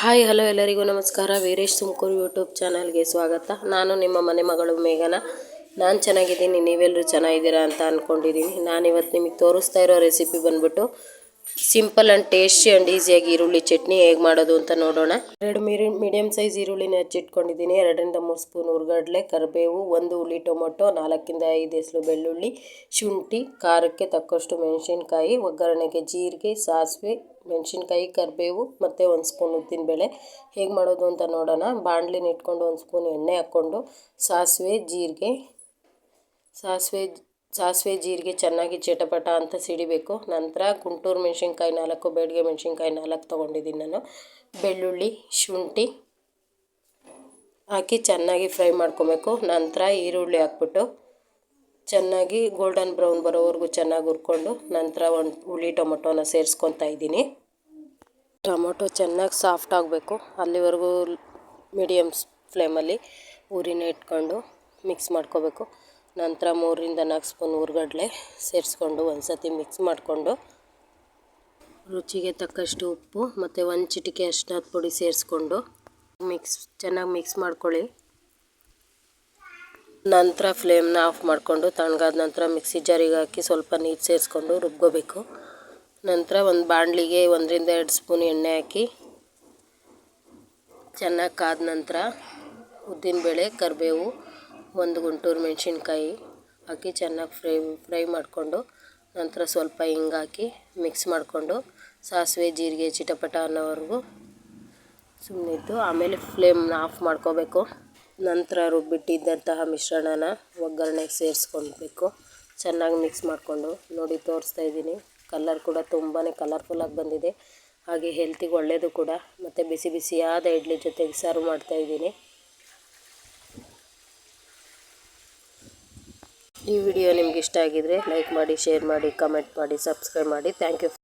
Hi hello ಎಲ್ಲರಿಗೂ ನಮಸ್ಕಾರ. Veeresh Tumakuru YouTube ಚಾನಲ್ಗೆ ಸ್ವಾಗತ. ನಾನು ನಿಮ್ಮ ಮನೆ ಮಗಳು ಮೇಘನ. ನಾನು ಚೆನ್ನಾಗಿದ್ದೀನಿ, ನೀವೆಲ್ಲರೂ ಚೆನ್ನಾಗಿದ್ದೀರಾ ಅಂತ ಅಂದ್ಕೊಂಡಿದ್ದೀನಿ. ನಾನಿವತ್ತು ನಿಮಗೆ ತೋರಿಸ್ತಾ ಇರೋ ರೆಸಿಪಿ ಬಂದ್ಬಿಟ್ಟು ಸಿಂಪಲ್ ಆ್ಯಂಡ್ ಟೇಸ್ಟಿ ಆ್ಯಂಡ್ ಈಸಿಯಾಗಿ ಈರುಳ್ಳಿ ಚಟ್ನಿ ಹೇಗೆ ಮಾಡೋದು ಅಂತ ನೋಡೋಣ. 2 ಮೀಡಿಯಮ್ ಸೈಜ್ ಈರುಳ್ಳಿನ ಹೆಚ್ಚಿಟ್ಕೊಂಡಿದ್ದೀನಿ. 2 ರಿಂದ 3 ಸ್ಪೂನ್ ಹುರ್ಗಡ್ಲೆ, ಕರಿಬೇವು, 1 ಹುಳಿ ಟೊಮೊಟೊ, 4 ರಿಂದ 5 ಎಸಳು ಬೆಳ್ಳುಳ್ಳಿ, ಶುಂಠಿ, ಖಾರಕ್ಕೆ ತಕ್ಕಷ್ಟು ಮೆಣಸಿನ್ಕಾಯಿ, ಒಗ್ಗರಣೆಗೆ ಜೀರಿಗೆ, ಸಾಸಿವೆ, ಮೆಣಸಿನ್ಕಾಯಿ, ಕರಿಬೇವು ಮತ್ತು 1 ಸ್ಪೂನ್ ಉದ್ದಿನಬೇಳೆ. ಹೇಗೆ ಮಾಡೋದು ಅಂತ ನೋಡೋಣ. ಬಾಣಲಿನ ಇಟ್ಕೊಂಡು 1 ಸ್ಪೂನ್ ಎಣ್ಣೆ ಹಾಕ್ಕೊಂಡು ಸಾಸಿವೆ ಜೀರಿಗೆ ಚೆನ್ನಾಗಿ ಚಟಪಟ ಅಂತ ಸಿಡಿಬೇಕು. ನಂತರ ಗುಂಟೂರು ಮೆಣಸಿನ್ಕಾಯಿ 4, ಬೇಡಿಗೆ ಮೆಣಸಿನ್ಕಾಯಿ 4 ತೊಗೊಂಡಿದ್ದೀನಿ ನಾನು. ಬೆಳ್ಳುಳ್ಳಿ, ಶುಂಠಿ ಹಾಕಿ ಚೆನ್ನಾಗಿ ಫ್ರೈ ಮಾಡ್ಕೊಬೇಕು. ನಂತರ ಈರುಳ್ಳಿ ಹಾಕ್ಬಿಟ್ಟು ಚೆನ್ನಾಗಿ ಗೋಲ್ಡನ್ ಬ್ರೌನ್ ಬರೋವರೆಗೂ ಚೆನ್ನಾಗಿ ಹುರ್ಕೊಂಡು ನಂತರ 1 ಹುಳಿ ಟೊಮೊಟೊನ ಸೇರಿಸ್ಕೊತಾ ಇದ್ದೀನಿ. ಟೊಮೊಟೊ ಚೆನ್ನಾಗಿ ಸಾಫ್ಟ್ ಆಗಬೇಕು, ಅಲ್ಲಿವರೆಗೂ ಮೀಡಿಯಮ್ ಫ್ಲೇಮಲ್ಲಿ ಉರಿನ ಇಟ್ಕೊಂಡು ಮಿಕ್ಸ್ ಮಾಡ್ಕೋಬೇಕು. ನಂತರ 3 ರಿಂದ 4 ಸ್ಪೂನ್ ಹುರ್ಗಡ್ಲೆ ಸೇರಿಸ್ಕೊಂಡು ಒಂದು ಸತಿ ಮಿಕ್ಸ್ ಮಾಡಿಕೊಂಡು ರುಚಿಗೆ ತಕ್ಕಷ್ಟು ಉಪ್ಪು ಮತ್ತು 1 ಚಿಟಿಕೆ ಅರಿಶಿನದ ಪುಡಿ ಸೇರಿಸ್ಕೊಂಡು ಚೆನ್ನಾಗಿ ಮಿಕ್ಸ್ ಮಾಡ್ಕೊಳ್ಳಿ. ನಂತರ ಫ್ಲೇಮ್ನ ಆಫ್ ಮಾಡಿಕೊಂಡು ತಣ್ಣಗಾದ ನಂತರ ಮಿಕ್ಸಿ ಜಾರಿಗೆ ಹಾಕಿ ಸ್ವಲ್ಪ ನೀರು ಸೇರಿಸ್ಕೊಂಡು ರುಬ್ಕೋಬೇಕು. ನಂತರ ಒಂದು ಬಾಣಲಿಗೆ 1 ರಿಂದ 2 ಸ್ಪೂನ್ ಎಣ್ಣೆ ಹಾಕಿ ಚೆನ್ನಾಗಿ ಕಾದ ನಂತರ ಉದ್ದಿನಬೇಳೆ, ಕರಿಬೇವು, 1 ಗುಂಟೂರು ಮೆಣಸಿನ್ಕಾಯಿ ಹಾಕಿ ಚೆನ್ನಾಗಿ ಫ್ರೈ ಮಾಡಿಕೊಂಡು ನಂತರ ಸ್ವಲ್ಪ ಹಿಂಗೆ ಹಾಕಿ ಮಿಕ್ಸ್ ಮಾಡಿಕೊಂಡು ಸಾಸಿವೆ ಜೀರಿಗೆ ಚಿಟಪಟ ಅನ್ನೋವರೆಗೂ ಸುಮ್ಮನಿದ್ದು ಆಮೇಲೆ ಫ್ಲೇಮ್ನ ಆಫ್ ಮಾಡ್ಕೋಬೇಕು. ನಂತರ ರುಬ್ಬಿಟ್ಟಿದ್ದಂತಹ ಮಿಶ್ರಣನ ಒಗ್ಗರಣೆಗೆ ಸೇರಿಸ್ಕೊಳ್ಬೇಕು. ಚೆನ್ನಾಗಿ ಮಿಕ್ಸ್ ಮಾಡಿಕೊಂಡು ನೋಡಿ ತೋರಿಸ್ತಾ ಇದ್ದೀನಿ. ಕಲರ್ ಕೂಡ ತುಂಬಾ ಕಲರ್ಫುಲ್ಲಾಗಿ ಬಂದಿದೆ, ಹಾಗೆ ಹೆಲ್ತಿಗೆ ಒಳ್ಳೆಯದು ಕೂಡ. ಮತ್ತು ಬಿಸಿ ಬಿಸಿಯಾದ ಇಡ್ಲಿ ಜೊತೆಗೆ ಸರ್ವ್ ಮಾಡ್ತಾಯಿದ್ದೀನಿ. ಈ ವಿಡಿಯೋ ನಿಮ್ಗೆ ಇಷ್ಟ ಆಗಿದರೆ ಲೈಕ್ ಮಾಡಿ, ಶೇರ್ ಮಾಡಿ, ಕಮೆಂಟ್ ಮಾಡಿ, ಸಬ್ಸ್ಕ್ರೈಬ್ ಮಾಡಿ. Thank you.